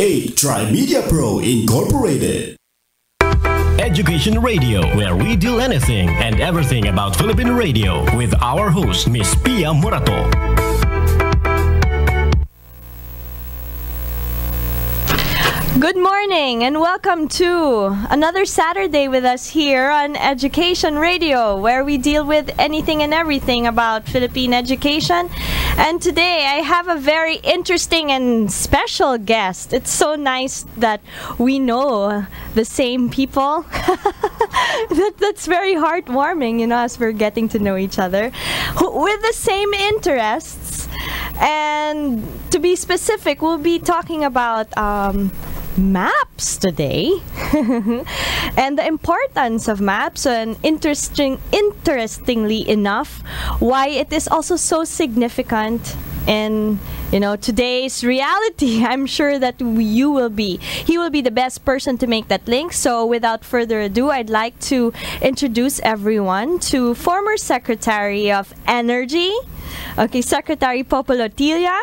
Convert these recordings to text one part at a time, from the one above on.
A Trimedia Pro Incorporated. Education Radio, where we deal anything and everything about Philippine radio with our host, Miss Pia Morato. Good morning and welcome to another Saturday with us here on Education Radio, where we deal with anything and everything about Philippine education. And today I have a very interesting and special guest. It's so nice that we know the same people. That's very heartwarming, as we're getting to know each other with the same interests. And to be specific, we'll be talking about maps today and the importance of maps, and interestingly enough, why it is also so significant in today's reality. I'm sure that he will be the best person to make that link. So without further ado, I'd like to introduce everyone to former Secretary of Energy, Secretary Popolotilla,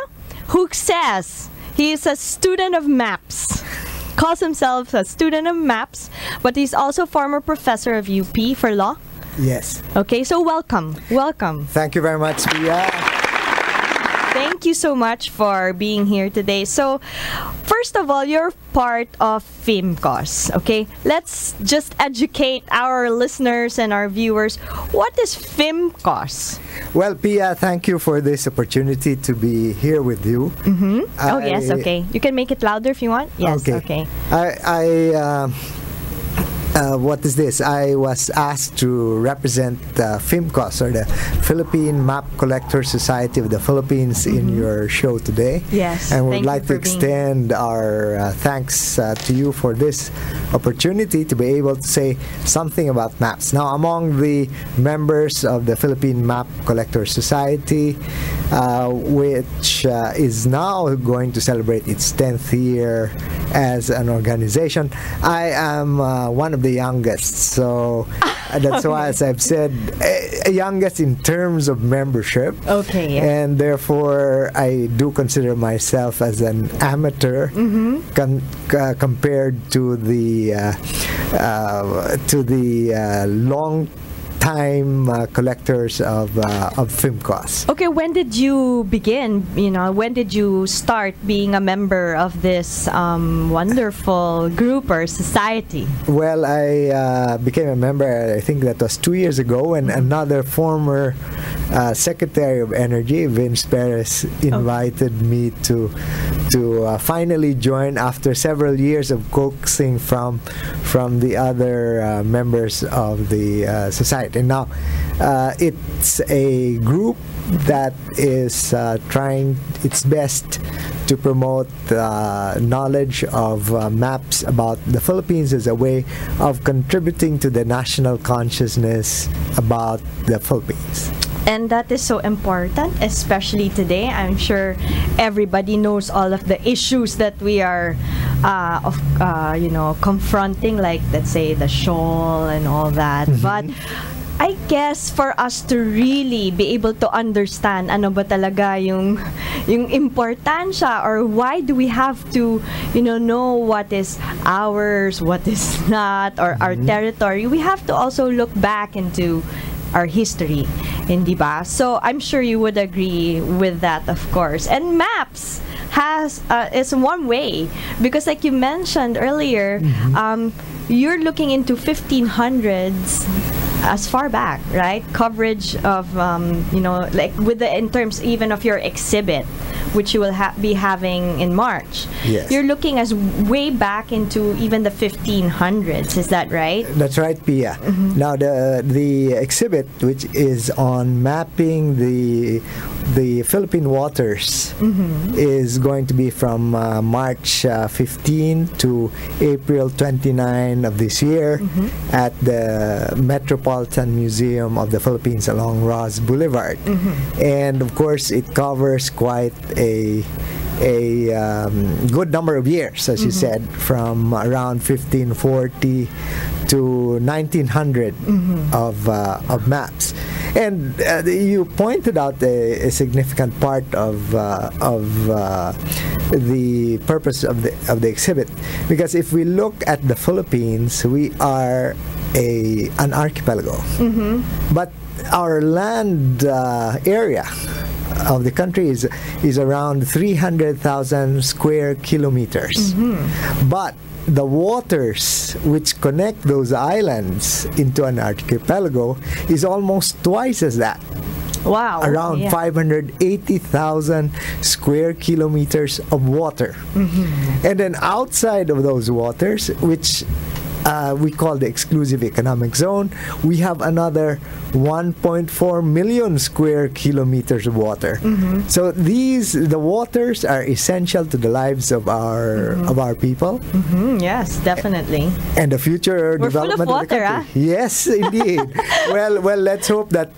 who says he is a student of maps. Calls himself a student of maps, but he's also former professor of UP for law. Yes. Okay, so welcome. Thank you very much, Pia. Thank you so much for being here today. So, first of all, you're part of FIMCOS, okay? Let's just educate our listeners and our viewers. What is FIMCOS? Well, Pia, thank you for this opportunity to be here with you. Mm-hmm. Yes, okay. You can make it louder if you want. Yes, okay. What is this? I was asked to represent FIMCOS, or the Philippine Map Collector Society of the Philippines, in your show today. Yes, and we'd like to extend our thanks to you for this opportunity to be able to say something about maps. Now, among the members of the Philippine Map Collector Society, which is now going to celebrate its 10th year as an organization, I am one of the youngest, so that's why, as I've said, youngest in terms of membership. Okay. Yeah. And therefore, I do consider myself as an amateur compared to the long time collectors of FIMCOS. Okay, when did you begin? When did you start being a member of this wonderful group or society? Well, I became a member, I think that was 2 years ago, and another former Secretary of Energy, Vince Perez, invited me to finally join after several years of coaxing from the other members of the society. And now it's a group that is trying its best to promote knowledge of maps about the Philippines as a way of contributing to the national consciousness about the Philippines. And that is so important, especially today. I'm sure everybody knows all of the issues that we are, confronting, like, let's say, the shoal and all that. Mm-hmm. But I guess for us to really be able to understand ano ba talaga yung importansya, or why do we have to know what is ours, what is not, or our territory, we have to also look back into our history, hindi ba? So I'm sure you would agree with that, of course. And maps is one way, because like you mentioned earlier, you're looking into 1500s as far back, right? Coverage of like in terms even of your exhibit, which you will be having in March. Yes. You're looking as way back into even the 1500s. Is that right? That's right, Pia. Now the exhibit, which is on mapping the Philippine waters, is going to be from March 15 to April 29 of this year at the Metropolitan Museum of the Philippines along Ross Boulevard. And of course, it covers quite a good number of years, as you said, from around 1540 to 1900 of maps. And you pointed out a significant part of the purpose of the exhibit, because if we look at the Philippines, we are an archipelago, but our land area of the country is around 300,000 square kilometers. But the waters which connect those islands into an archipelago is almost twice as that. Wow. Around 580,000 square kilometers of water. And then outside of those waters, which we call the exclusive economic zone, we have another 1.4 million square kilometers of water. So the waters are essential to the lives of our people. Yes, definitely. And the future We're development full of water, of the country. Yes, indeed. well, let's hope that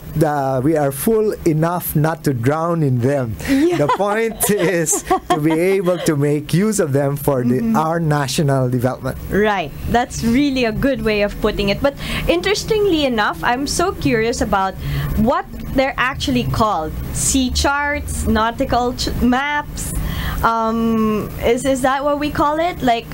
we are full enough not to drown in them. The point is to be able to make use of them for our national development. Right. That's really a good way of putting it. But interestingly enough, I'm so curious about what they're actually called. Sea charts, nautical maps. Is that what we call it? Like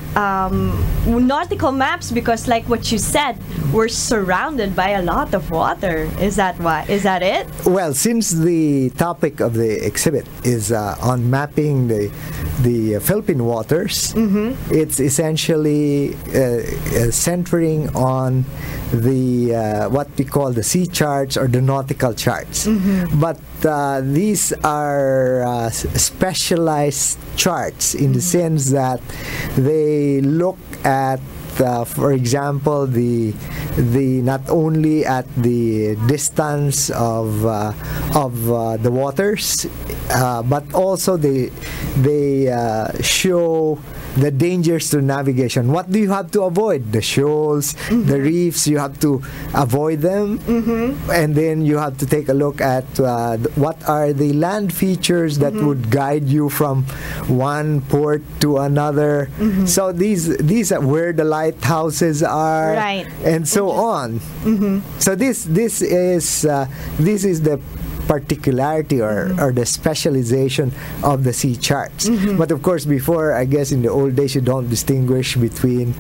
nautical maps, because like what you said, we're surrounded by a lot of water. Is that why? Is that it? Well, since the topic of the exhibit is on mapping the Philippine waters, it's essentially centering on the what we call the sea charts or the nautical charts. But these are specialized charts in the sense that they look at for example, the not only at the distance of the waters, but also they show the dangers to navigation. What do you have to avoid? The shoals, the reefs, you have to avoid them. And then you have to take a look at what are the land features that would guide you from one port to another. So these are where the lighthouses are, right, and so on. So this is the particularity or the specialization of the sea charts. But of course, before, I guess in the old days, you don't distinguish between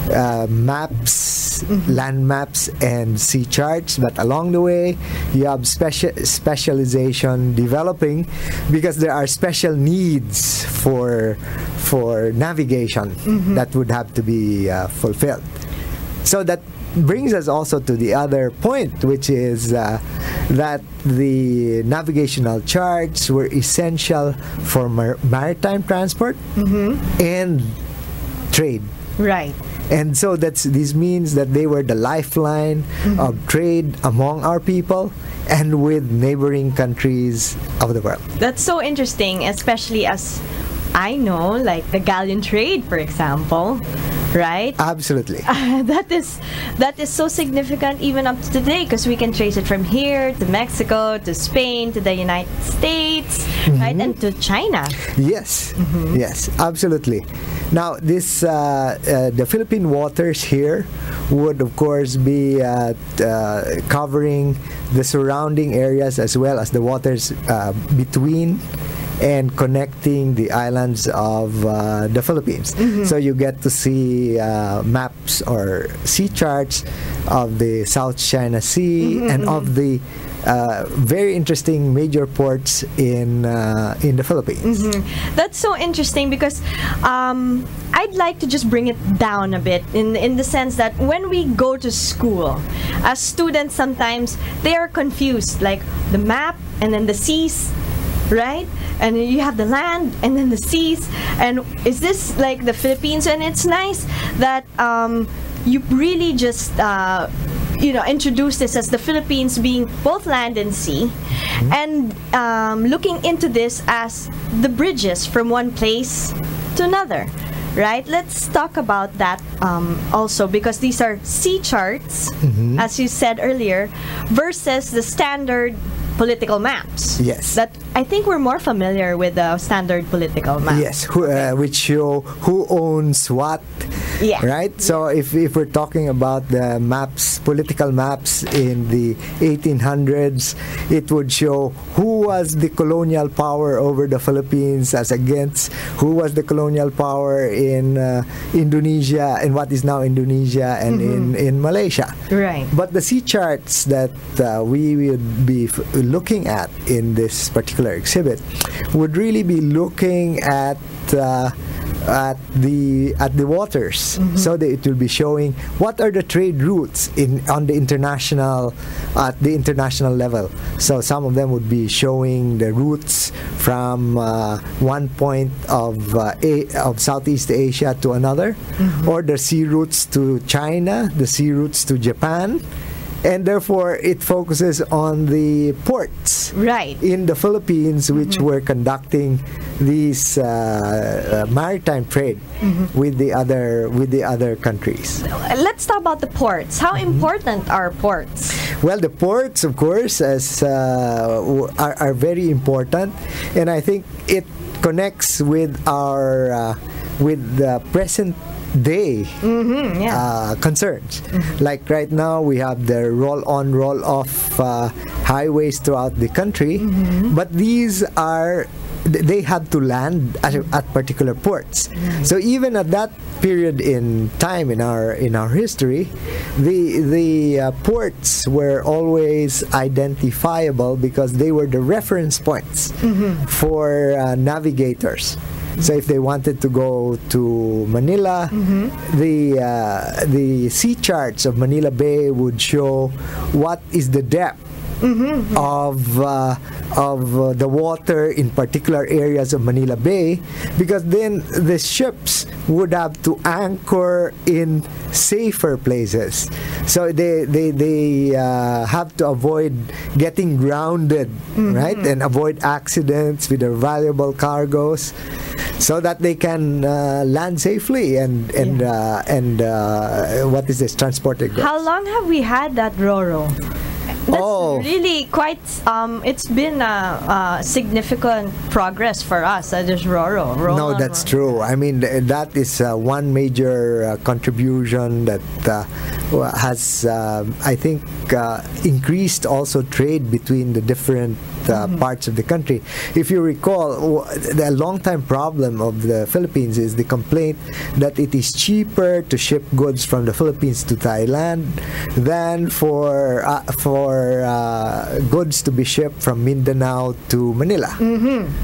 maps, land maps, and sea charts. But along the way, you have specialization developing because there are special needs for navigation that would have to be fulfilled. So that brings us also to the other point, which is that the navigational charts were essential for maritime transport and trade. Right. And so this means that they were the lifeline of trade among our people and with neighboring countries of the world. That's so interesting, especially as I know, like the galleon trade, for example. Right? Absolutely. That is so significant even up to today, because we can trace it from here to Mexico, to Spain, to the United States, right, and to China. Yes, yes, absolutely. Now, this the Philippine waters here would, of course, be covering the surrounding areas as well as the waters between and connecting the islands of the Philippines. So you get to see maps or sea charts of the South China Sea and of the very interesting major ports in the Philippines. That's so interesting because I'd like to just bring it down a bit in the sense that when we go to school, as students sometimes they are confused, like the map and then the seas, right? And you have the land and then the seas, and is this like the Philippines? And it's nice that you really just introduce this as the Philippines being both land and sea, and looking into this as the bridges from one place to another, right? Let's talk about that also, because these are sea charts, as you said earlier, versus the standard political maps. Yes. That I think we're more familiar with the standard political map. Yes, which show who owns what. Yeah. Right? So if we're talking about the maps, political maps in the 1800s, it would show who was the colonial power over the Philippines as against who was the colonial power in Indonesia, and what is now Indonesia, and in Malaysia. Right. But the sea charts that we would be looking at in this particular exhibit would really be looking at the waters, so that it will be showing what are the trade routes on the international at the international level. So some of them would be showing the routes from one point of Southeast Asia to another, or the sea routes to China, the sea routes to Japan. And therefore, it focuses on the ports in the Philippines, which were conducting these maritime trade with the other countries. Let's talk about the ports. How important are ports? Well, the ports, of course, are very important, and I think it connects with our with the present day concerns. Like right now, we have the roll-on, roll-off highways throughout the country, but they have to land at particular ports. So even at that period in time in our history, the ports were always identifiable because they were the reference points for navigators. So if they wanted to go to Manila, the sea charts of Manila Bay would show what is the depth of the water in particular areas of Manila Bay, because then the ships would have to anchor in safer places. So they have to avoid getting grounded, right, and avoid accidents with their valuable cargoes, so that they can land safely and what is this, transported goods. How long have we had that Roro? That's really quite, it's been a significant progress for us, this Roro. No, that's true. I mean, that is one major contribution that has, I think, increased also trade between the different parts of the country. If you recall, the long-time problem of the Philippines is the complaint that it is cheaper to ship goods from the Philippines to Thailand than for goods to be shipped from Mindanao to Manila.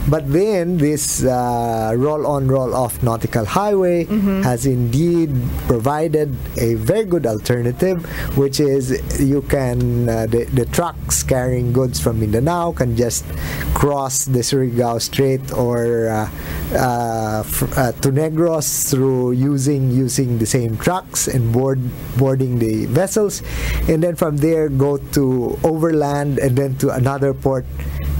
But then this roll-on, roll-off nautical highway has indeed provided a very good alternative, which is you can the trucks carrying goods from Mindanao can just cross the Surigao Strait or to Negros through using the same trucks and boarding the vessels, and then from there go to overland and then to another port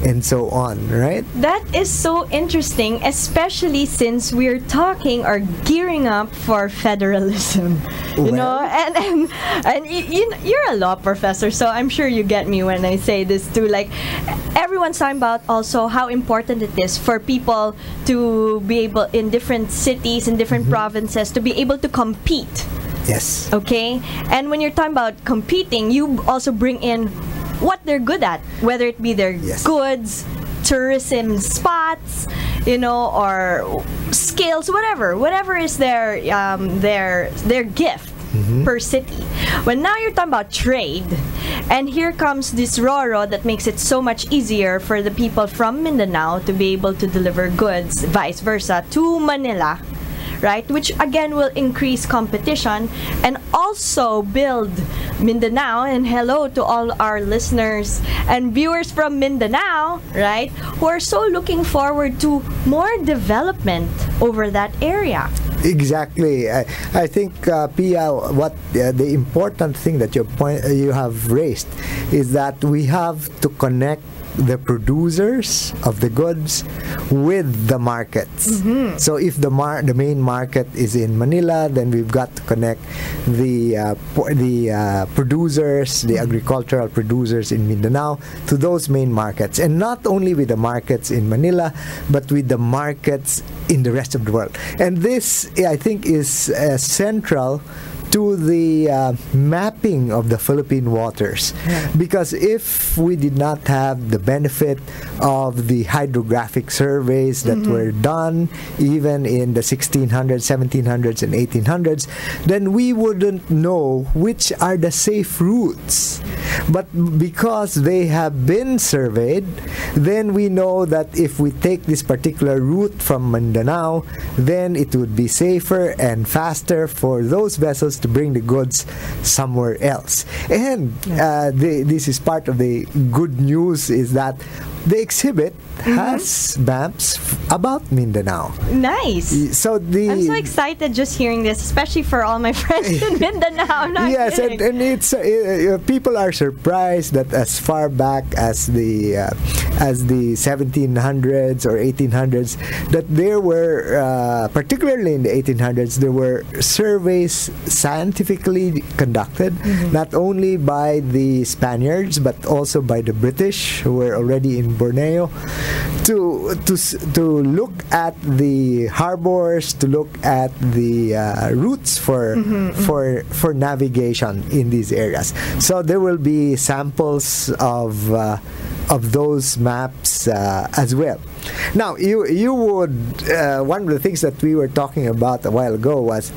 and so on, right? That is so interesting, especially since we're talking or gearing up for federalism. You know, and you're a law professor, so I'm sure you get me when I say this too. Like, everyone's talking about also how important it is for people to be able, in different cities, in different provinces, to be able to compete. Yes. Okay? And when you're talking about competing, you also bring in what they're good at, whether it be their goods, tourism spots, you know, or skills, whatever is their gift per city. When now you're talking about trade, and here comes this Roro that makes it so much easier for the people from Mindanao to be able to deliver goods, vice versa, to Manila, right? Which again will increase competition and also build Mindanao. And hello to all our listeners and viewers from Mindanao, right? Who are so looking forward to more development over that area. Exactly. I think, Pia, what the important thing that you have raised is that we have to connect the producers of the goods with the markets. So if the main market is in Manila, then we've got to connect the producers, the agricultural producers in Mindanao to those main markets, and not only with the markets in Manila, but with the markets in the rest of the world. And this, I think, is central to the mapping of the Philippine waters. Because if we did not have the benefit of the hydrographic surveys that were done even in the 1600s, 1700s, and 1800s, then we wouldn't know which are the safe routes. But because they have been surveyed, then we know that if we take this particular route from Mindanao, then it would be safer and faster for those vessels to bring the goods somewhere else. And this is part of the good news, is that the exhibit has maps about Mindanao. Nice. So I'm so excited just hearing this, especially for all my friends in Mindanao. Yes, and it's people are surprised that as far back as the 1700s or 1800s, that there were, particularly in the 1800s, there were surveys scientifically conducted, not only by the Spaniards but also by the British, who were already in Borneo, to look at the harbors, to look at the routes for navigation in these areas. So there will be samples of those maps as well. Now, you would one of the things that we were talking about a while ago was,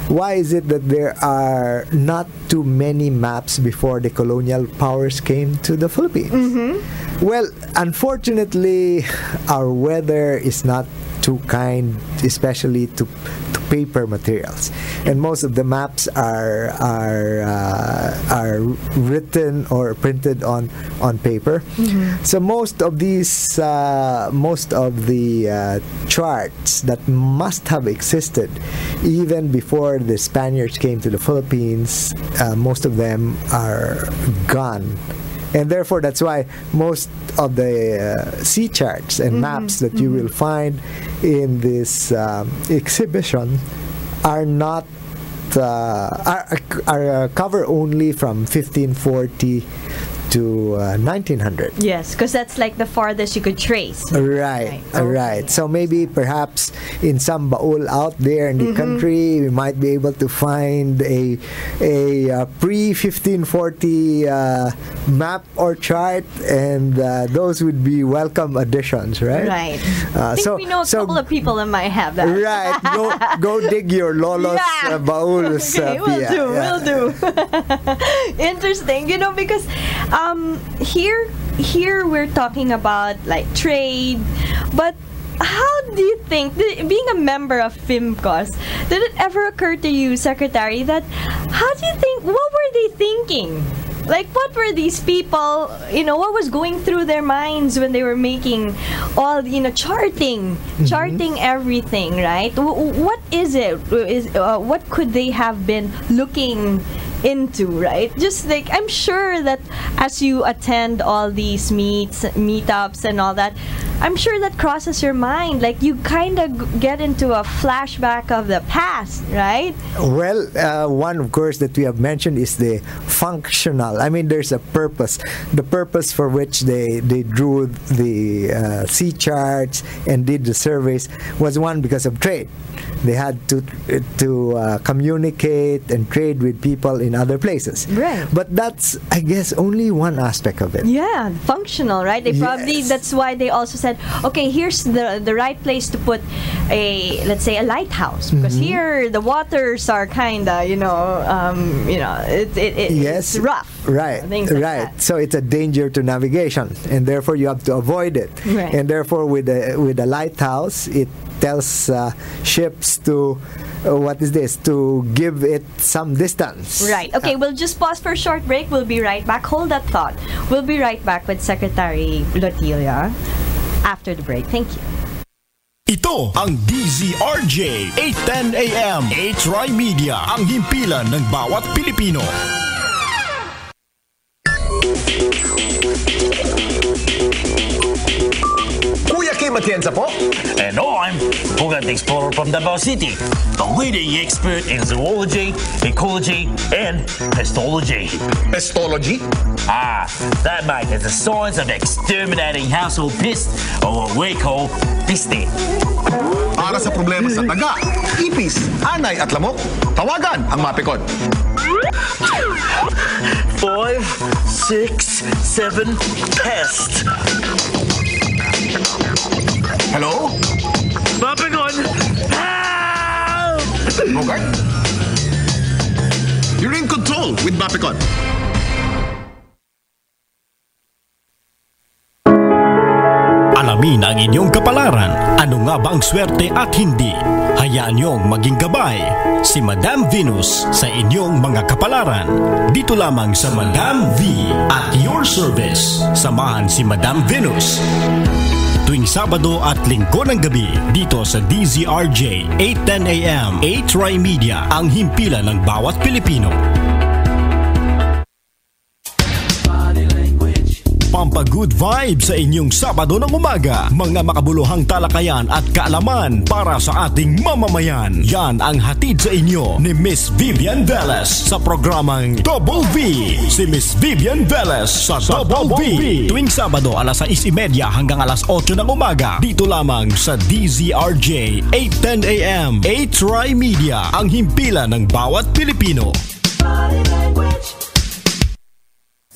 why is it that there are not too many maps before the colonial powers came to the Philippines? Well, unfortunately, our weather is not too kind, especially to paper materials, and most of the maps are written or printed on paper. So most of the charts that must have existed even before the Spaniards came to the Philippines, most of them are gone. And therefore, that's why most of the sea charts and maps that you will find in this exhibition are not are cover only from 1540 to 1900. Yes, because that's like the farthest you could trace. Right. So maybe perhaps in some baul out there in the country, we might be able to find a pre-1540 map or chart, and those would be welcome additions, right? Right. I think we know a couple of people that might have that. Right. Go dig your lolo's bauls. Okay, we'll do. Interesting, because here we're talking about like trade, but how do you think, being a member of FIMCOS, did it ever occur to you, Secretary, that how do you think, what were they thinking? Like, what were these people, what was going through their minds when they were making all, charting everything, right? What is it? What could they have been looking into, right? Just like, I'm sure that as you attend all these meetups and all that, I'm sure that crosses your mind. Like, you kind of get into a flashback of the past, right? Well, one, of course, that we have mentioned is the functional. I mean, there's a purpose. The purpose for which they drew the sea charts and did the surveys was, one, because of trade. They had to communicate and trade with people in other places. Right. But that's, I guess, only one aspect of it. Yeah, functional, right? They probably, that's why they also said, okay, here's the right place to put let's say a lighthouse, because here the waters are kinda, it's rough. Right. Things like that. So it's a danger to navigation, and therefore you have to avoid it. Right. And therefore, with a lighthouse, it tells ships to to give it some distance. Right. Okay, we'll just pause for a short break. We'll be right back. Hold that thought. We'll be right back with Secretary Lotilla after the break. Thank you. Ito ang DZRJ 810 AM H-Rai Media, ang himpilan ng bawat Pilipino. Matienza po. And I'm Pugat Explorer from Davao City, the leading expert in zoology, ecology, and pestology. Pestology? That, mate, is the science of exterminating household pests, or what we call peste. Para sa problema sa taga, ipis, anay at lamok, tawagan ang Mapicon. 5, 6, 7, pest. Hello? Mapicon! Help! Bogart? You're in control with Mapicon. Alamin ang inyong kapalaran. Ano nga ba ang swerte at hindi? Hayaan niyong maging gabay si Madam Venus sa inyong mga kapalaran. Dito lamang sa Madam V at your service. Samahan si Madam Venus tuwing Sabado at Linggo ng gabi dito sa DZRJ 8:10 AM 8 Try Media, ang himpilan ng bawat Pilipino. Pampagood vibes sa inyong Sabado ng umaga. Mga makabuluhang talakayan at kaalaman para sa ating mamamayan. Yan ang hatid sa inyo ni Miss Vivian Velez sa programang Double V. Si Miss Vivian Velez sa Double V. Tuwing Sabado alas 6:30 hanggang alas 8 ng umaga. Dito lamang sa DZRJ 8:10 AM 8 Try Media, ang himpilan ng bawat Pilipino.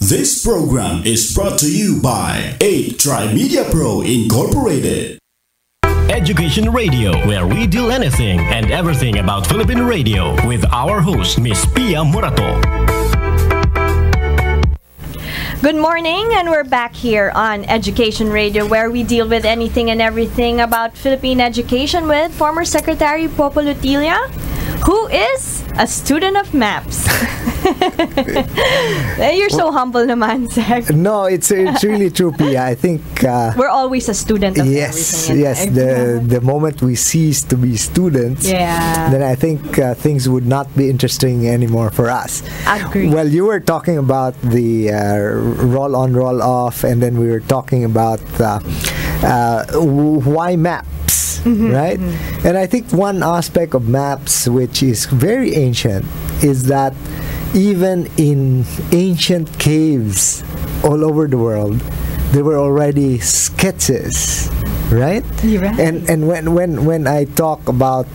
This program is brought to you by 8 Try Media Pro Incorporated. Education Radio, where we deal anything and everything about Philippine radio with our host, Miss Pia Morato. Good morning, and we're back here on Education Radio, where we deal with anything and everything about Philippine education with former Secretary Popo Lutilla, who is a student of maps. You're so humble naman, Sec. No, it's really true, Pia. I think we're always a student of everything. Yes. The moment we cease to be students, then I think things would not be interesting anymore for us. Agree. Well, you were talking about the roll on, roll off, and then we were talking about why maps, right? And I think one aspect of maps which is very ancient is that even in ancient caves all over the world, there were already sketches, right? You're right. And when I talk about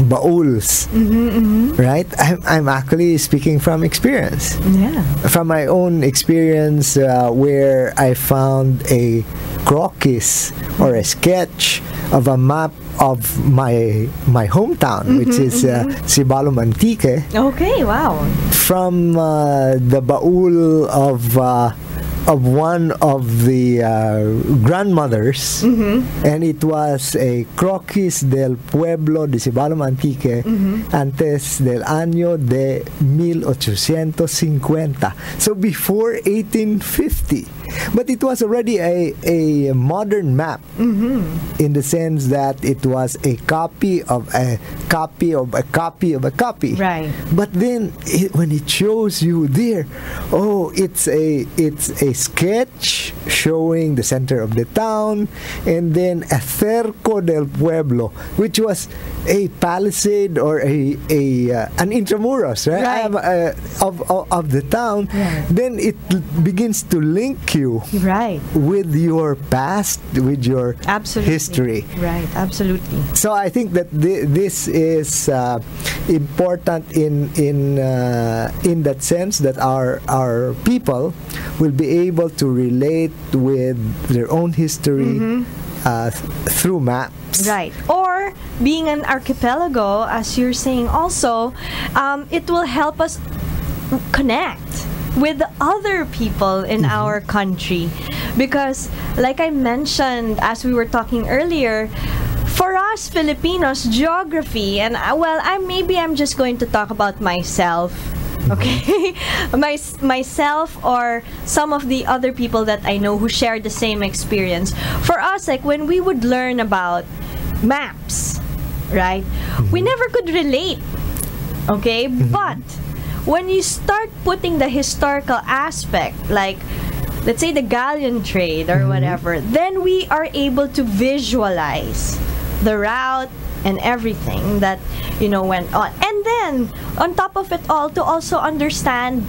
bauls, right? I'm actually speaking from experience. Yeah. From my own experience, where I found a croquis or a sketch of a map of my hometown, which is Sibalom Antique. Okay, wow. From the baul of one of the grandmothers, and it was a croquis del pueblo de Sibalom Antique antes del año de 1850. So before 1850. But it was already a modern map, in the sense that it was a copy of a copy of a copy of a copy. Right. But then when it shows you there, it's a sketch showing the center of the town, and then a cerco del pueblo, which was a palisade or an intramuros, right? Of the town. Right. Then it begins to link you with your past, with your history. Right, absolutely. So I think that this is important in that sense, that our people will be able to relate with their own history through maps. Right. Or being an archipelago, as you're saying also, it will help us connect with other people in our country. Because, like I mentioned as we were talking earlier, for us Filipinos, geography, and I'm just going to talk about myself, okay? myself or some of the other people that I know who share the same experience. For us, like when we would learn about maps, right? We never could relate, okay? But when you start putting the historical aspect, like let's say the galleon trade or whatever, then we are able to visualize the route and everything that, you know, went on. And then, on top of it all, to also understand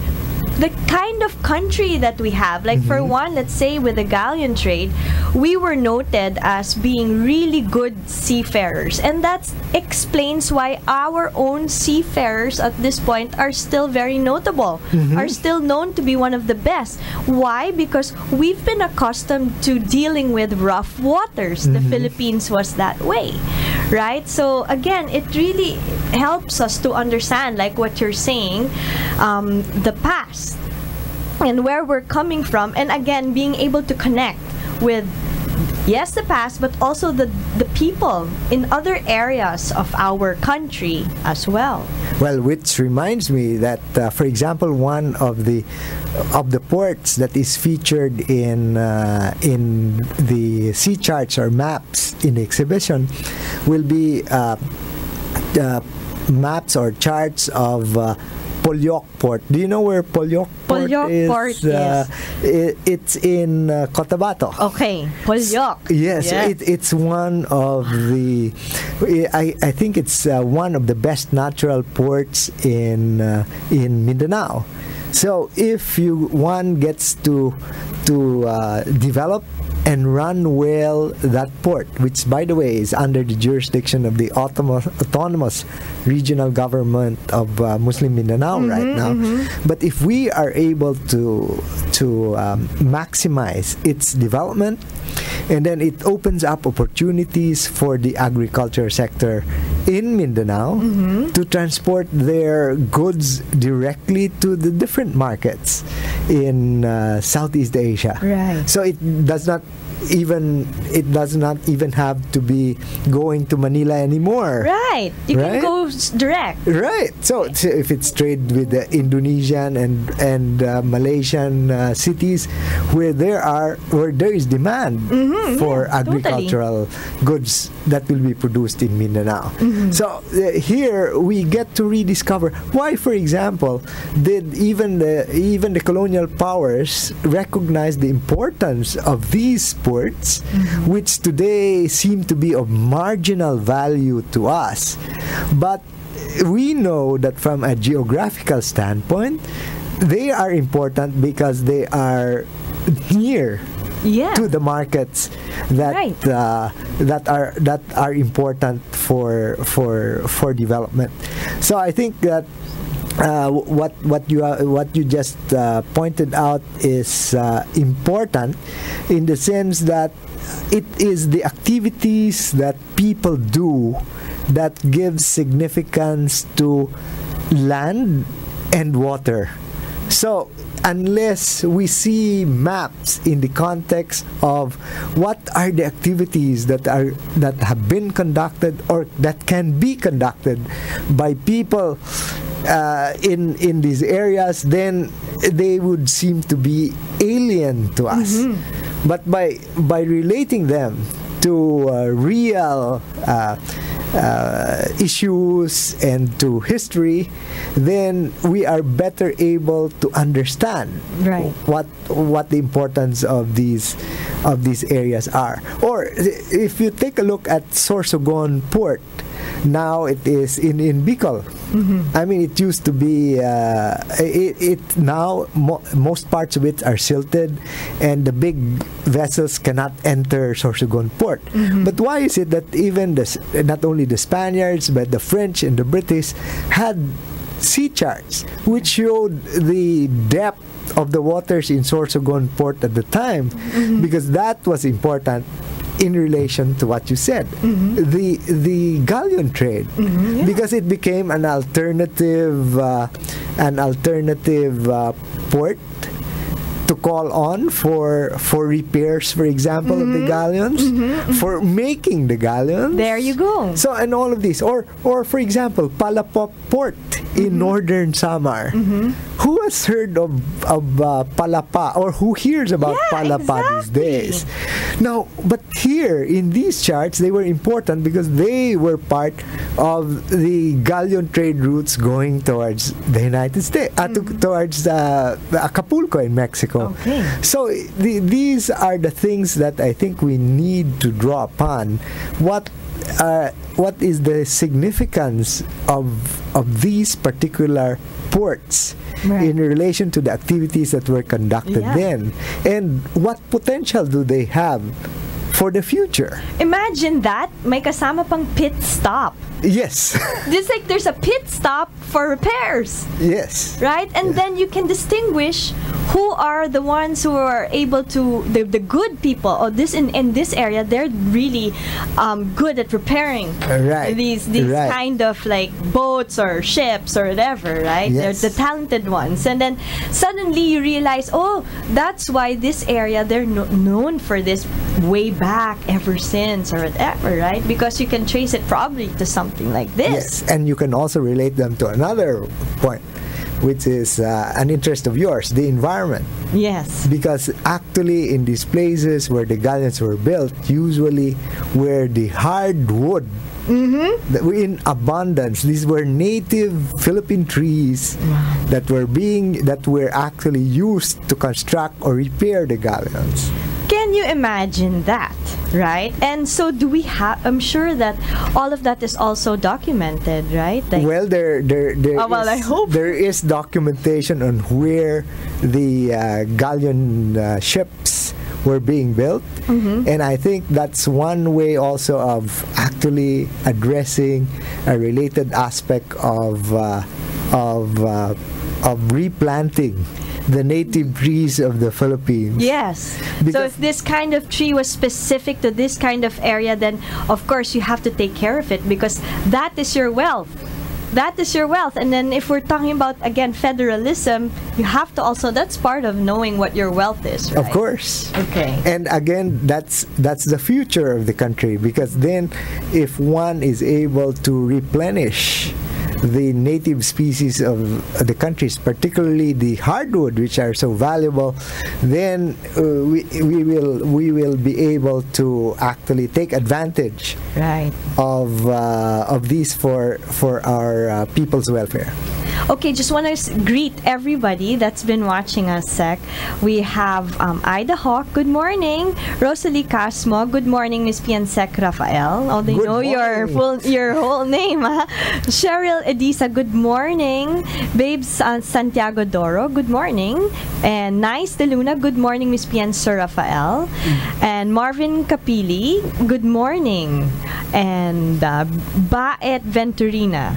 the kind of country that we have. Like for one, let's say with the galleon trade, we were noted as being really good seafarers, and that explains why our own seafarers at this point are still very notable, are still known to be one of the best. Why? Because we've been accustomed to dealing with rough waters. The Philippines was that way, right? So again, it really helps us to understand, like what you're saying, the past and where we're coming from, and again being able to connect with, yes, the past, but also the people in other areas of our country as well. Well, which reminds me that, for example, one of the ports that is featured in the sea charts or maps in the exhibition will be maps or charts of Polyok Port. Do you know where Polyok Port is? Port, yes. It's in Cotabato. Okay, Polyok. Yes, it's one of the. I think it's one of the best natural ports in Mindanao. So if one gets to develop and run well that port, which by the way is under the jurisdiction of the autonomous regional government of Muslim Mindanao right now. But if we are able to maximize its development, and then it opens up opportunities for the agriculture sector in Mindanao to transport their goods directly to the different markets in Southeast Asia. Right. So it does not even have to be going to Manila anymore. Right. You can go direct. Right. So if it's trade with the Indonesian and Malaysian cities where there is demand for agricultural goods that will be produced in Mindanao. So here we get to rediscover why, for example, did even the colonial powers recognize the importance of these ports, which today seem to be of marginal value to us. But we know that from a geographical standpoint, they are important because they are near to the markets that are important for development. So I think that what you just pointed out is important in the sense that it is the activities that people do that give significance to land and water. So unless we see maps in the context of what are the activities that have been conducted or that can be conducted by people in these areas, then they would seem to be alien to us. But by relating them to real issues and to history, then we are better able to understand what the importance of these areas are. Or if you take a look at Sorsogon Port, now it is in Bicol. I mean, it used to be now most parts of it are silted, and the big vessels cannot enter Sorsogon Port. But why is it that even not only the Spaniards but the French and the British had sea charts which showed the depth of the waters in Sorsogon Port at the time, because that was important in relation to what you said, the galleon trade, because it became an alternative port to call on for repairs, for example, of the galleons, for making the galleons. There you go. So, and all of these, or for example, Palapop Port in northern Samar. Who has heard of Palapa, or who hears about Palapa these days? Now, but here in these charts, they were important because they were part of the galleon trade routes going towards the United States, towards Acapulco in Mexico. Okay. So these are the things that I think we need to draw upon. What is the significance of these particular ports in relation to the activities that were conducted then, and what potential do they have for the future? Imagine that, may kasama pang pit stop. Yes. Just like there's a pit stop for repairs. Yes. Right? And then you can distinguish who are the ones who are able to, the good people, or this in this area, they're really good at repairing these kind of like boats or ships or whatever, right? Yes. They're the talented ones. And then suddenly you realize, oh, that's why this area, they're known for this way back, ever since, or whatever, right? Because you can trace it probably to something like this. Yes, and you can also relate them to another point, which is an interest of yours, the environment. Yes. Because actually in these places where the galleons were built, usually where the hardwood in abundance. These were native Philippine trees that were actually used to construct or repair the galleons. Can you imagine that, right? And so do we have, I'm sure that all of that is also documented, right? Like, well, I hope. there is documentation on where the galleon ships were being built, and I think that's one way also of actually addressing a related aspect of replanting the native trees of the Philippines. Yes. So if this kind of tree was specific to this kind of area, then of course you have to take care of it, because that is your wealth. That is your wealth. And then if we're talking about, again, federalism, you have to also, that's part of knowing what your wealth is, right? Of course. Okay. And again, that's the future of the country, because then if one is able to replenish the native species of the countries, particularly the hardwood, which are so valuable, then we will be able to actually take advantage of these for our people's welfare. Okay, just want to greet everybody that's been watching us, Sec. We have Ida Hawk, good morning. Rosalie Casmo, good morning, Miss Piansec Rafael. Oh, they Good know your whole name, huh? Cheryl Edisa, good morning. Babes Santiago Doro, good morning. And Nice De Luna, good morning, Miss Piancer Rafael. And Marvin Capili, good morning. And Baet Venturina,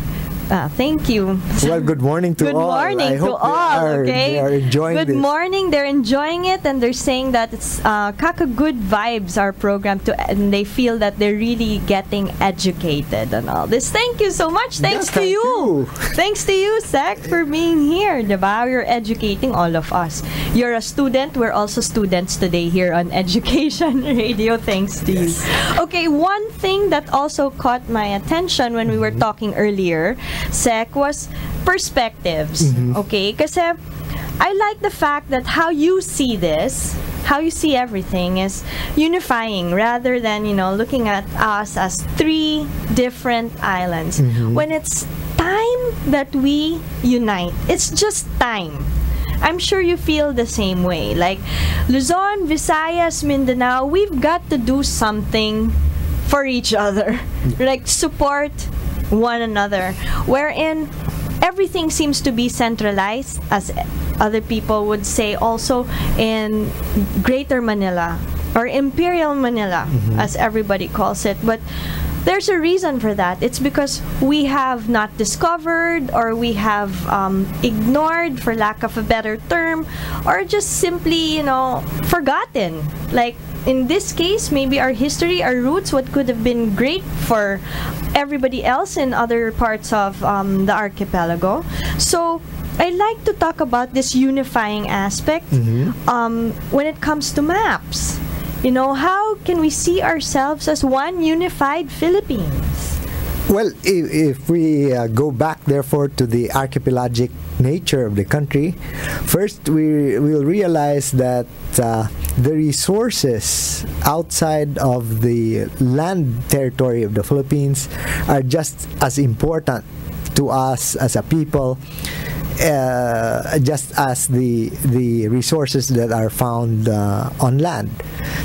thank you. Well, good morning to all. Good morning to all. Okay. They are enjoying Good this. morning. They're enjoying it, and they're saying that it's Kaka Good Vibes, our program, and they feel that they're really getting educated and all this. Thank you so much. Thanks to thank you. you. Thanks to you, Sec, for being here. Diba? You're educating all of us. You're a student. We're also students today here on Education Radio. Thanks to you. Okay, one thing that also caught my attention when we were talking earlier, Sec, was perspectives. Okay? Kasi I like the fact that how you see this, how you see everything is unifying rather than, looking at us as three different islands. When it's time that we unite, it's just time. I'm sure you feel the same way. Like Luzon, Visayas, Mindanao, we've got to do something for each other. Like support one another, wherein everything seems to be centralized, as other people would say, also in Greater Manila or Imperial Manila, as everybody calls it. But there's a reason for that. It's because we have not discovered, or we have ignored, for lack of a better term, or just simply, forgotten. Like, in this case, maybe our history, our roots, what could have been great for everybody else in other parts of the archipelago. So I like to talk about this unifying aspect when it comes to maps. How can we see ourselves as one unified Philippines? Well, if we go back, therefore, to the archipelagic nature of the country, first we will realize that the resources outside of the land territory of the Philippines are just as important to us as a people, just as the resources that are found on land.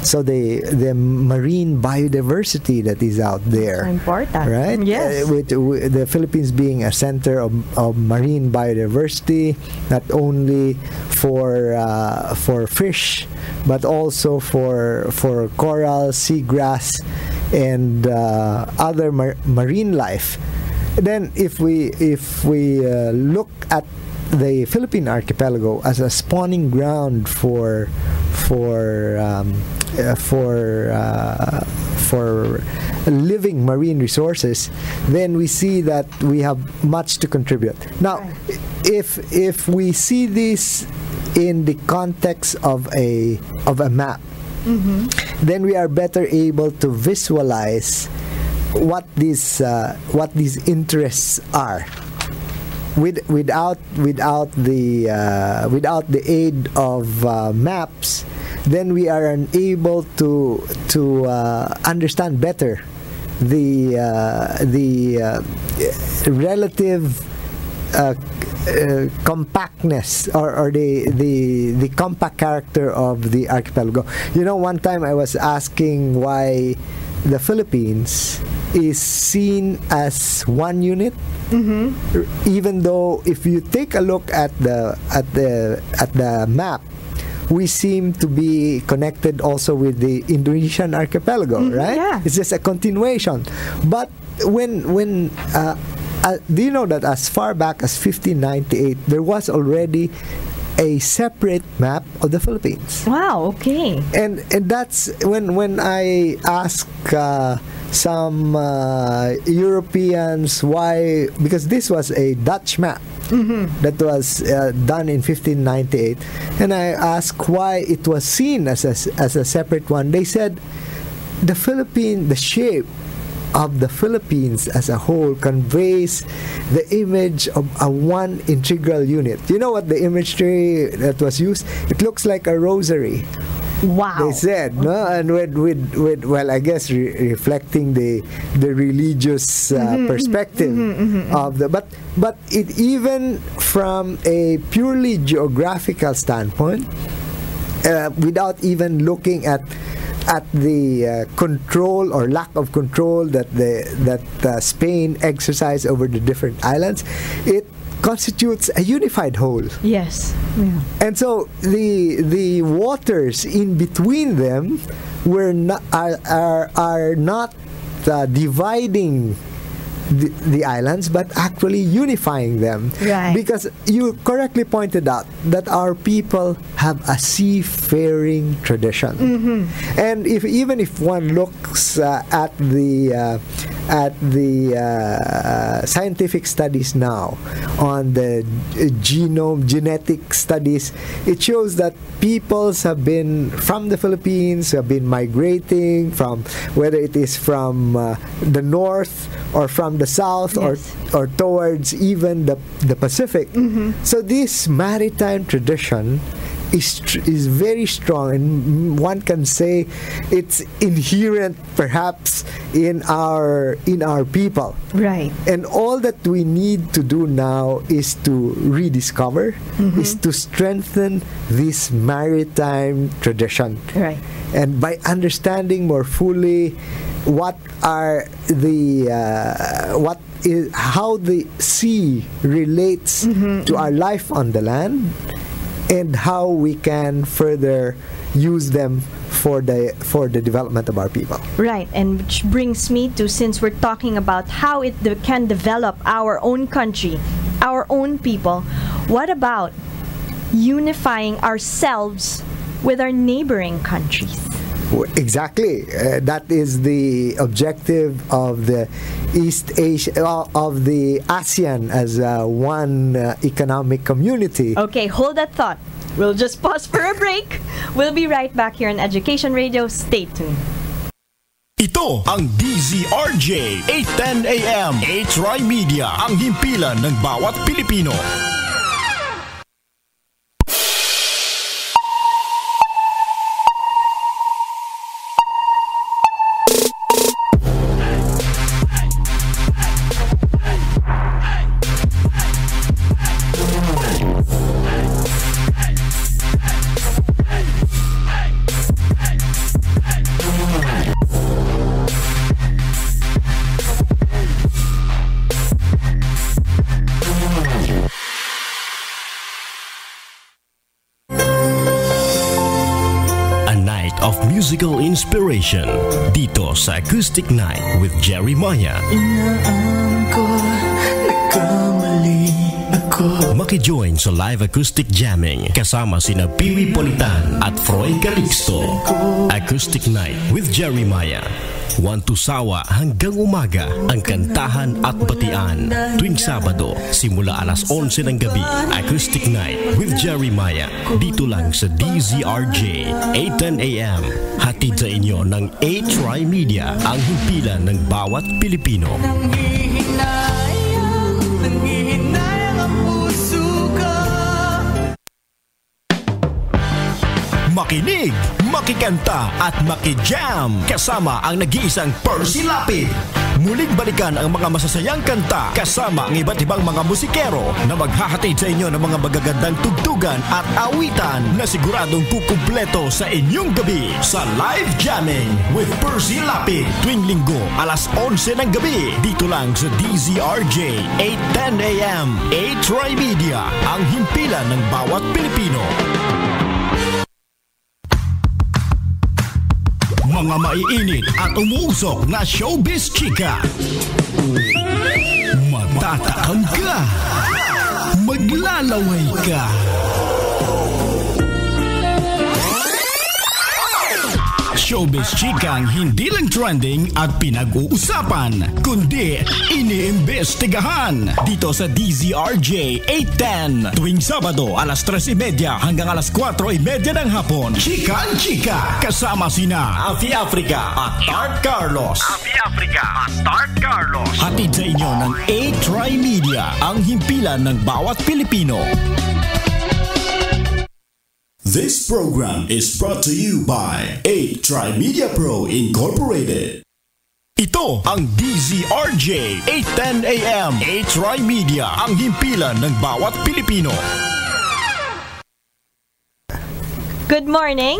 So the marine biodiversity that is out there, So important. right? Yes. With the Philippines being a center of marine biodiversity, not only for fish, but also for coral, seagrass, and other marine life. Then, if we look at the Philippine archipelago as a spawning ground for living marine resources, then we see that we have much to contribute. Now, if we see this in the context of a map, then we are better able to visualize what these interests are. Without the aid of maps, then we are unable to understand better the relative compactness or the compact character of the archipelago. You know, one time I was asking why the Philippines is seen as one unit, even though if you take a look at the map, we seem to be connected also with the Indonesian archipelago, right? Yeah. It's just a continuation. But when do you know that as far back as 1598, there was already a separate map of the Philippines? Wow, okay. And that's when I ask some Europeans why, because this was a Dutch map that was done in 1598, and I asked why it was seen as a separate one. They said the shape of the Philippines as a whole conveys the image of a one integral unit. You know what the imagery that was used? It looks like a rosary. Wow. They said, no, and with well, I guess reflecting the religious perspective of the, but it, even from a purely geographical standpoint, without even looking at the control or lack of control that Spain exercised over the different islands, it constitutes a unified whole. Yes. Yeah. And so the waters in between them are not dividing the islands, but actually unifying them. Right. Because you correctly pointed out that our people have a seafaring tradition. And even if one looks at the scientific studies now on the genetic studies, it shows that peoples have been from the Philippines, have been migrating from, whether it is from the north or from the south, Yes. or towards even the Pacific. So this maritime tradition is very strong, and one can say it's inherent perhaps in our people. Right. And all that we need to do now is to rediscover, is to strengthen this maritime tradition. Right. And by understanding more fully what are how the sea relates to our life on the land, and how we can further use them for the development of our people. Right, and which brings me to, since we're talking about how it can develop our own country, our own people, what about unifying ourselves with our neighboring countries? Exactly. That is the objective of the East Asia, of the ASEAN as one economic community. Okay, hold that thought. We'll just pause for a break. We'll be right back here on Education Radio. Stay tuned. Ito ang DZRJ 810 AM A-Try Media, ang himpilan ng bawat Pilipino. Of musical inspiration dito sa Acoustic Night with Jerry Maya. Inaan ko, nagkamali ako. Maki-join sa live acoustic jamming kasama sina Piwi Politan at Froy Calixto. Acoustic Night with Jerry Maya. 1 to sawa hanggang umaga ang kantahan at batian. Tuwing Sabado, simula alas 11 ng gabi, Acoustic Night with Jerry Maya. Dito lang sa DZRJ 810 AM. Hatid sa inyo ng A-Try Media, ang himpilan ng bawat Pilipino. Nanghihinayang ang puso ko. Makinig, makikanta at makijam kasama ang nag-iisang Percy Lapid. Muling balikan ang mga masasayang kanta kasama ang iba't ibang mga musikero na maghahatid sa inyo ng mga magagandang tugtugan at awitan na siguradong kukumpleto sa inyong gabi sa Live Jamming with Percy Lapid. Tuwing Linggo, alas 11 ng gabi, dito lang sa DZRJ 810 AM. A-Try Media, ang himpilan ng bawat Pilipino. Mga maiinit at umuusok na showbiz chika. Magtatakam ka. Maglalaway ka. Showbiz chikang hindi lang trending at pinag-uusapan, kundi iniimbestigahan dito sa DZRJ 810. Tuwing Sabado, alas 3:30 hanggang alas 4:30 ng hapon. Chikan Chika, kasama sina Afi Africa at Tart Carlos. Hatid sa inyo ng A-Try Media, ang himpilan ng bawat Pilipino. This program is brought to you by A-Try Media Pro Incorporated. Ito ang DZRJ 810 AM. A-Try Media, ang himpilan ng bawat Pilipino. Good morning.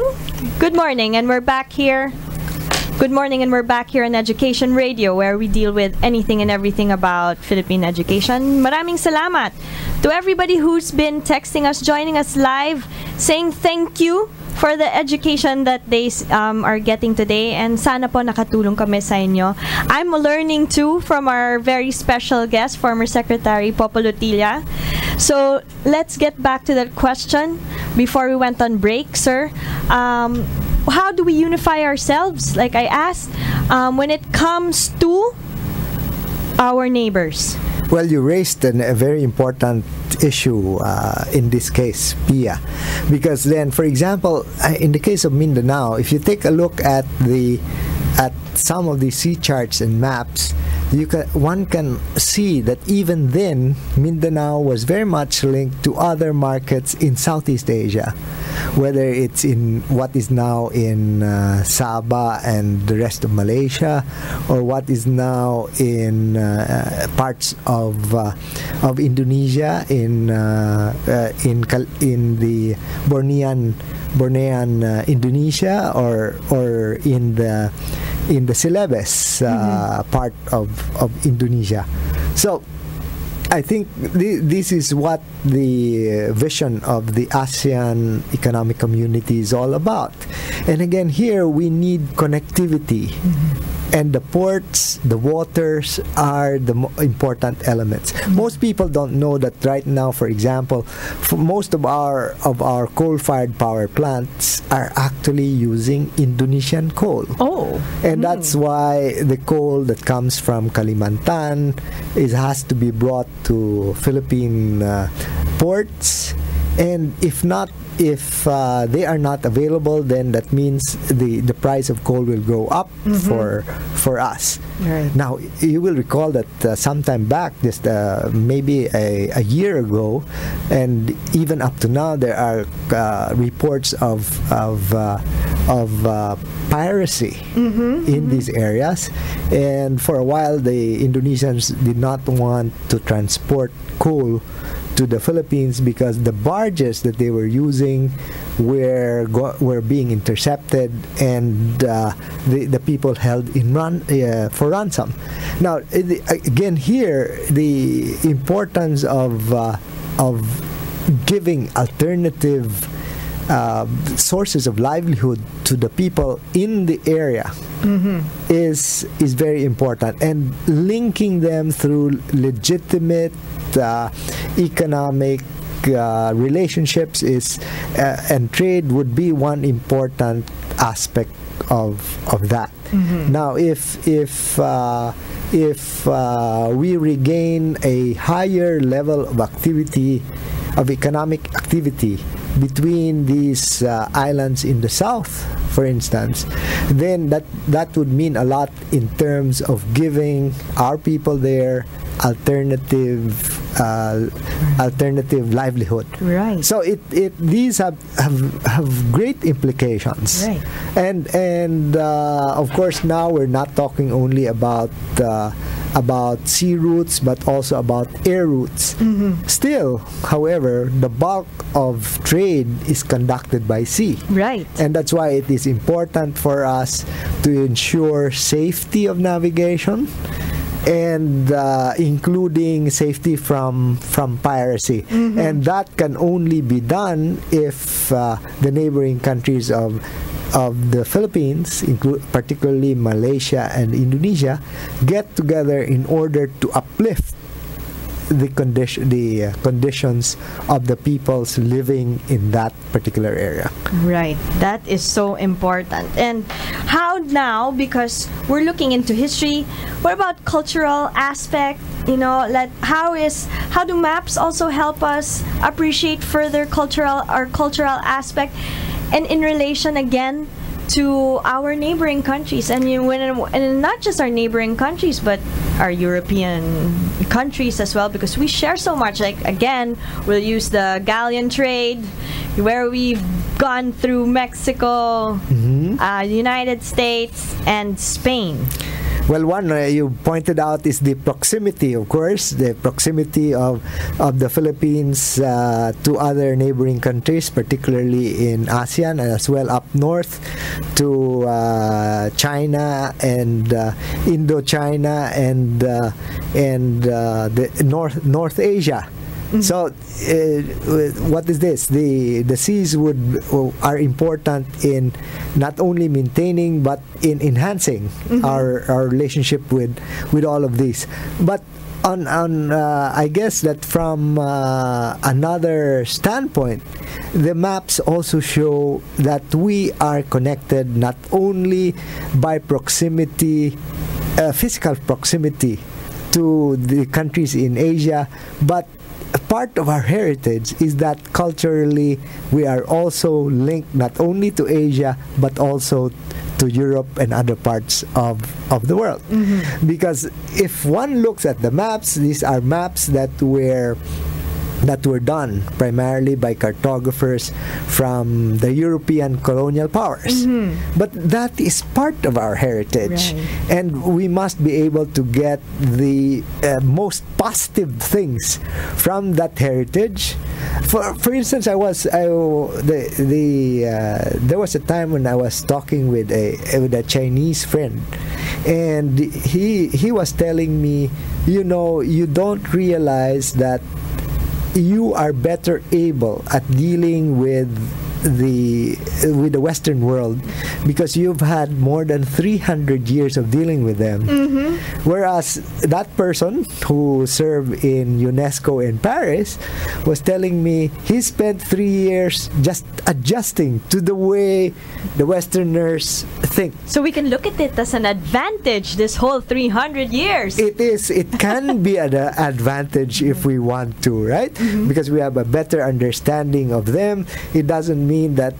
Good morning, and we're back here. Good morning, and we're back here on Education Radio, where we deal with anything and everything about Philippine education. Maraming salamat to everybody who's been texting us, joining us live, saying thank you for the education that they are getting today, and sana po nakatulong kami sa inyo. I'm learning too from our very special guest, former Secretary Popo Lutilla. So let's get back to that question before we went on break, sir. How do we unify ourselves, like I asked, when it comes to our neighbors? Well, you raised a very important issue in this case, Pia, because then, for example, in the case of Mindanao, if you take a look at some of the sea charts and maps, one can see that even then Mindanao was very much linked to other markets in Southeast Asia, whether it's in what is now in Sabah and the rest of Malaysia, or what is now in parts of Indonesia, in the Bornean Indonesia, or in the Celebes part of Indonesia. So I think this is what the vision of the ASEAN Economic Community is all about. And again, here we need connectivity. And the ports, the waters are the important elements. Most people don't know that right now, for example, for most of our coal-fired power plants are actually using Indonesian coal. Oh. And that's why the coal that comes from Kalimantan has to be brought to Philippine ports. And if not, if they are not available, then that means the price of coal will go up for us. Right. Now, you will recall that sometime back, just maybe a year ago, and even up to now, there are reports of piracy in these areas. And for a while, the Indonesians did not want to transport coal to the Philippines because the barges that they were using were being intercepted, and the people held for ransom. Now, again, here the importance of giving alternative sources of livelihood to the people in the area is very important, and linking them through legitimate economic relationships and trade would be one important aspect of that. Now, if we regain a higher level of activity, of economic activity between these islands in the south, for instance, then that would mean a lot in terms of giving our people there alternative livelihood. Right. So these have great implications. Right. And of course, now we're not talking only about sea routes, but also about air routes. Still, however, the bulk of trade is conducted by sea. Right. And that's why it is important for us to ensure safety of navigation, and including safety from piracy. And that can only be done if the neighboring countries of the Philippines, particularly Malaysia and Indonesia, get together in order to uplift the conditions of the peoples living in that particular area. Right. That is so important. And how now, because we're looking into history, what about cultural aspect? You know, how do maps also help us appreciate further cultural aspect, and in relation again to our neighboring countries, and not just our neighboring countries, but our European countries as well, because we share so much. Like, again, we'll use the galleon trade, where we've gone through Mexico, United States, and Spain. Well, one you pointed out is the proximity, of course, the proximity of the Philippines to other neighboring countries, particularly in ASEAN, and as well up north to China and Indochina and the North Asia. So, what is this? The seas are important in not only maintaining but in enhancing our relationship with all of these. But on I guess that from another standpoint, the maps also show that we are connected not only by proximity, physical proximity to the countries in Asia, but part of our heritage is that culturally we are also linked not only to Asia but also to Europe and other parts of the world. Because if one looks at the maps, these are maps that were done primarily by cartographers from the European colonial powers. But that is part of our heritage, and we must be able to get the most positive things from that heritage. For instance, there was a time when I was talking with a Chinese friend, and he was telling me, you don't realize that you are better able at dealing with with the Western world, because you've had more than 300 years of dealing with them. Whereas that person who served in UNESCO in Paris was telling me he spent 3 years just adjusting to the way the Westerners think. So we can look at it as an advantage, this whole 300 years. It is. It can be an advantage if we want to, right? Because we have a better understanding of them. It doesn't mean that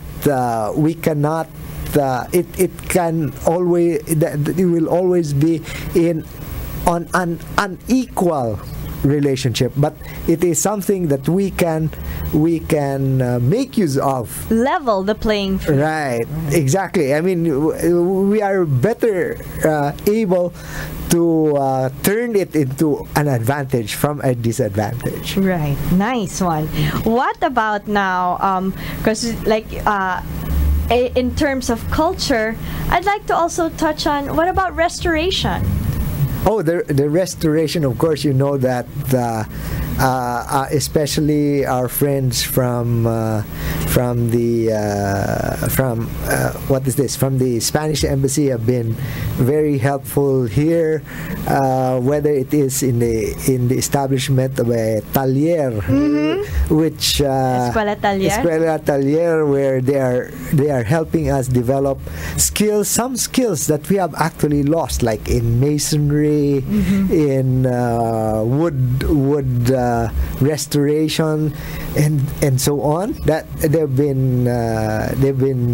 we cannot. It can always. It will always be on an unequal relationship, but it is something that we can make use of. Level the playing field. Right, exactly. I mean, we are better able to turn it into an advantage from a disadvantage. Right, nice one. What about now? Because in terms of culture, I'd like to also touch on, what about restoration? Oh, the restoration, of course, you know that especially our friends from the Spanish Embassy have been very helpful here, whether it is in the establishment of a taller, which Escuela Taller, where they are helping us develop some skills that we have actually lost, like in masonry, in wood restoration, and so on. That they've been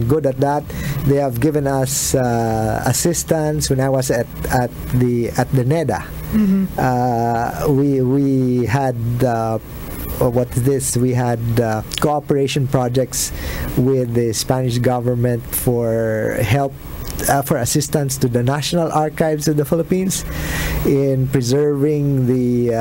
good at that. They have given us assistance when I was at the NEDA. We had we had cooperation projects with the Spanish government for help, for assistance to the National Archives of the Philippines in preserving the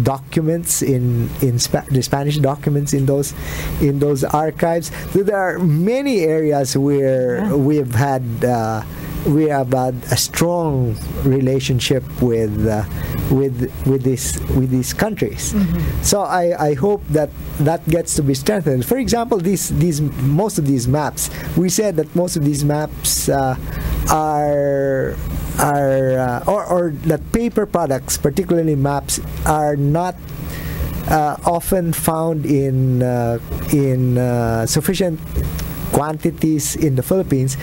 documents the Spanish documents in those archives. So there are many areas where we have had a strong relationship with these countries. So I hope that gets to be strengthened. For example, most of these maps, we said that most of these maps are that paper products, particularly maps, are not often found in sufficient quantities in the Philippines,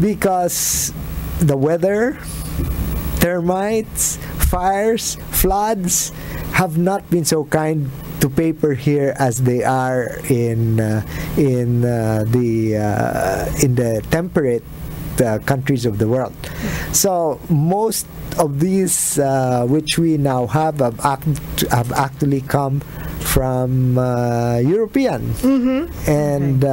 because the weather, termites, fires, floods have not been so kind to paper here as they are in the temperate countries of the world. So most of these which we now have actually come from European and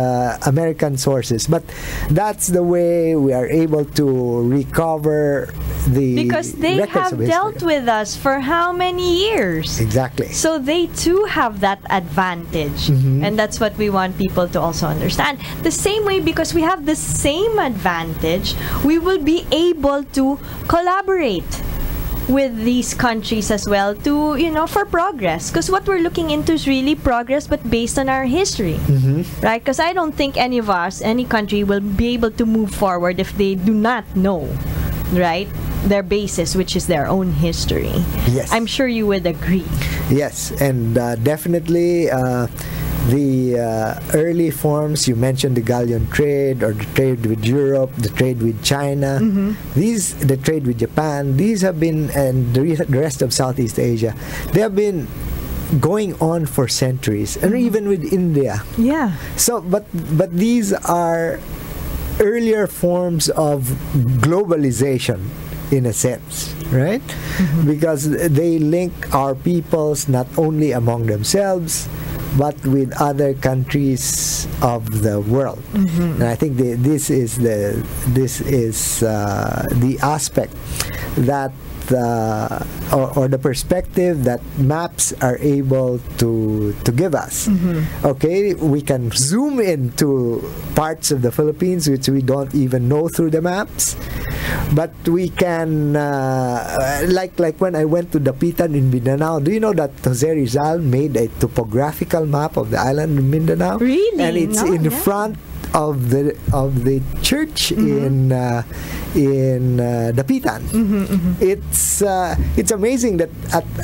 American sources, but that's the way we are able to recover because they have dealt with us for how many years? Exactly. So they too have that advantage, and that's what we want people to also understand. The same way, because we have the same advantage, we will be able to collaborate with these countries as well to, for progress. Because what we're looking into is really progress, but based on our history. Right? Because I don't think any of us, any country, will be able to move forward if they do not know, right, their basis, which is their own history. Yes. I'm sure you would agree. Yes, and definitely the early forms, you mentioned the galleon trade, or the trade with Europe, the trade with China, the trade with Japan, these have been, and the rest of Southeast Asia, they have been going on for centuries, and even with India. Yeah. So, but these are earlier forms of globalization, in a sense, right? Because they link our peoples not only among themselves, but with other countries of the world. And I think this is the aspect that or the perspective that maps are able to give us. Okay, we can zoom into parts of the Philippines which we don't even know through the maps, but we can like when I went to Dapitan in Mindanao. Do you know that Jose Rizal made a topographical map of the island of Mindanao? Really? And it's No, in yeah. front of the church in Dapitan. It's amazing that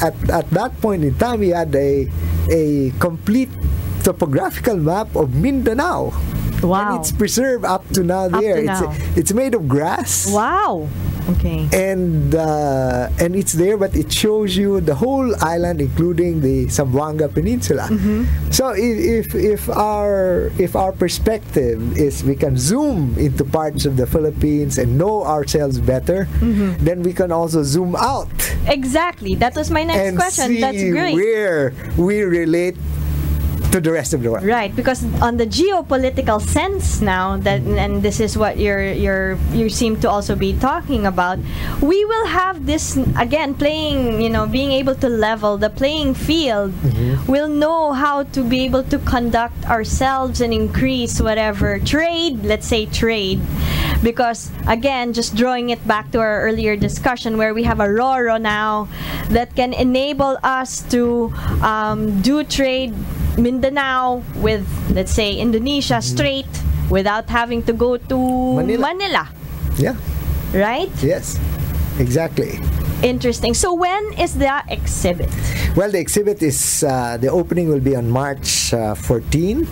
at that point in time he had a complete topographical map of Mindanao. Wow. And it's preserved up to now Up there. to now. It's made of grass. Wow. Okay. And it's there, but it shows you the whole island, including the Zamboanga Peninsula. So if our perspective is we can zoom into parts of the Philippines and know ourselves better, then we can also zoom out Exactly. That was my next and question. see That's great. where we relate to the rest of the world. Right, because on the geopolitical sense now, that and this is what you seem to also be talking about, we will have this again playing, being able to level the playing field. We'll know how to be able to conduct ourselves and increase whatever trade, let's say trade. Because again, just drawing it back to our earlier discussion where we have a RORO now that can enable us to do trade Mindanao with, let's say, Indonesia straight without having to go to Manila. Yeah. Right? Yes. Exactly. Interesting. So when is the exhibit? Well, the exhibit is the opening will be on March 14,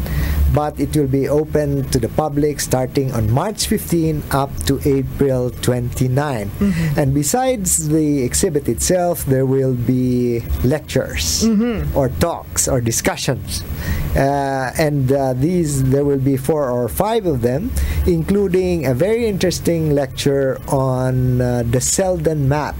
but it will be open to the public starting on March 15 up to April 29. And besides the exhibit itself, there will be lectures or talks or discussions. And there will be 4 or 5 of them, including a very interesting lecture on the Selden map,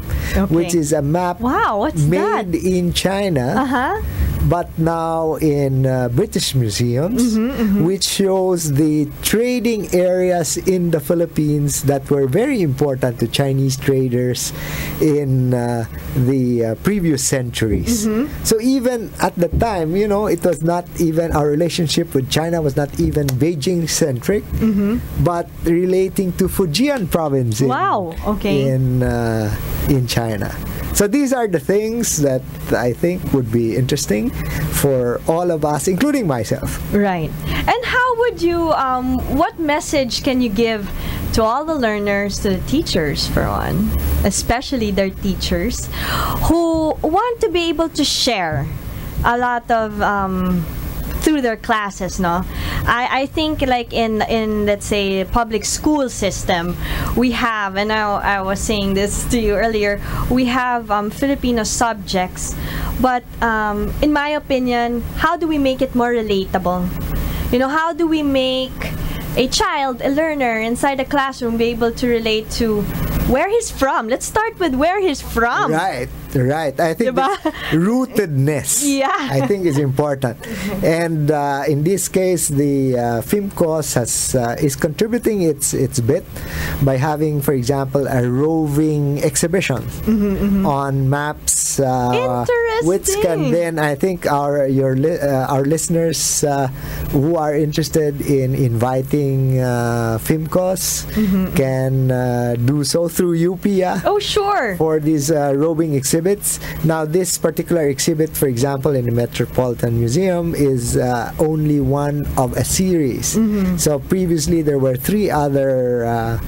which is a map made in China, but now in British museums, which shows the trading areas in the Philippines that were very important to Chinese traders in the previous centuries. So even at the time, it was not even, our relationship with China was not even Beijing-centric, but relating to Fujian province in China. So these are the things that I think would be interesting for all of us, including myself. Right. And how would you, what message can you give to all the learners, to the teachers for one, especially their teachers, who want to be able to share a lot of through their classes, no? I think like in let's say public school system, we have, and I was saying this to you earlier, we have Filipino subjects, but in my opinion, how do we make it more relatable? How do we make a child, a learner inside a classroom be able to relate to where he's from? Let's start with where he's from. Right. I think rootedness, I think, is important. And in this case, the FIMCOS is contributing its bit by having, for example, a roving exhibition on maps, which can then, I think, our listeners who are interested in inviting FIMCOS can do so through UPIA. Oh, sure. For these roving exhibits. Now, this particular exhibit, for example, in the Metropolitan Museum, is only one of a series. So previously, there were 3 other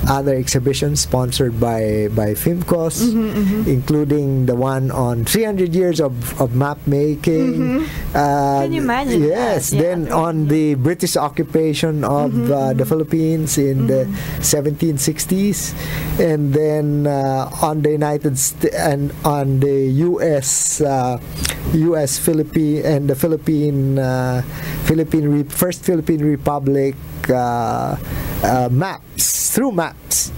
exhibitions sponsored by FIMCOS, including the one on 300 years of map making. Can you imagine? Yes. That? Then on the British occupation of the Philippines in the 1760s, and then on the United States and on the U.S. Philippine and the First Philippine Republic maps, through maps.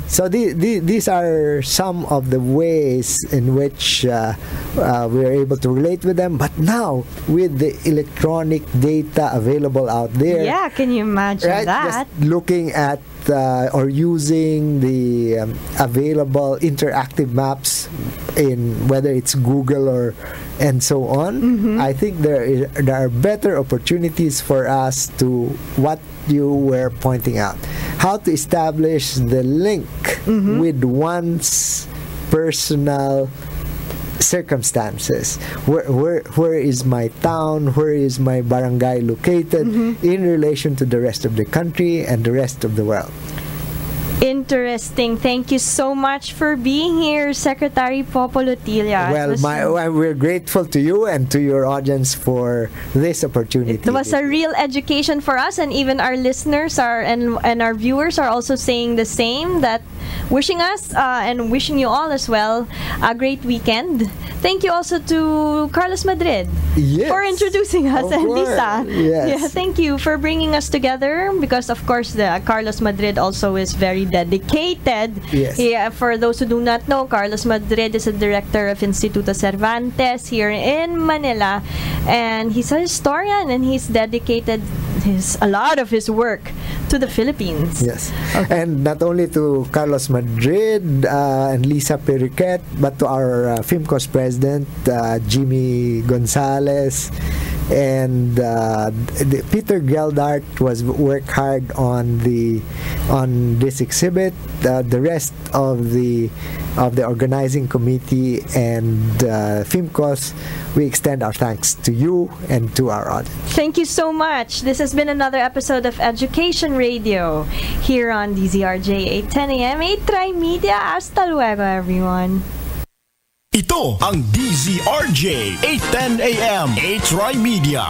So these are some of the ways in which we are able to relate with them. But now, with the electronic data available out there, can you imagine that? Just looking at or using the available interactive maps in whether it's Google or and so on. I think there are better opportunities for us to what you were pointing out, how to establish the link with one's personal circumstances. Where is my town, where is my barangay located in relation to the rest of the country and the rest of the world. Interesting. Thank you so much for being here, Secretary Popo Lutilla. Well, we're grateful to you and to your audience for this opportunity. It was a real education for us, and even our listeners and our viewers are also saying the same, that wishing us and wishing you all as well a great weekend. Thank you also to Carlos Madrid for introducing us, and Lisa. Yes. Yeah, thank you for bringing us together, because of course the Carlos Madrid also is very dedicated. Yes. Yeah, for those who do not know, Carlos Madrid is a director of Instituto Cervantes here in Manila, and he's a historian, and he's dedicated a lot of his work to the Philippines. Yes. Okay. And not only to Carlos Madrid and Lisa Periquet, but to our FIMCOS president, Jimmy Gonzalez, and Peter Geldart was worked hard on this exhibit. The rest of the organizing committee and FIMCOS, we extend our thanks to you and to our audience. Thank you so much. This has been another episode of Education Radio here on DZRJ 810 AM, 8 Media. Hasta luego, everyone. Ito ang DZRJ 810 AM, 8 Media.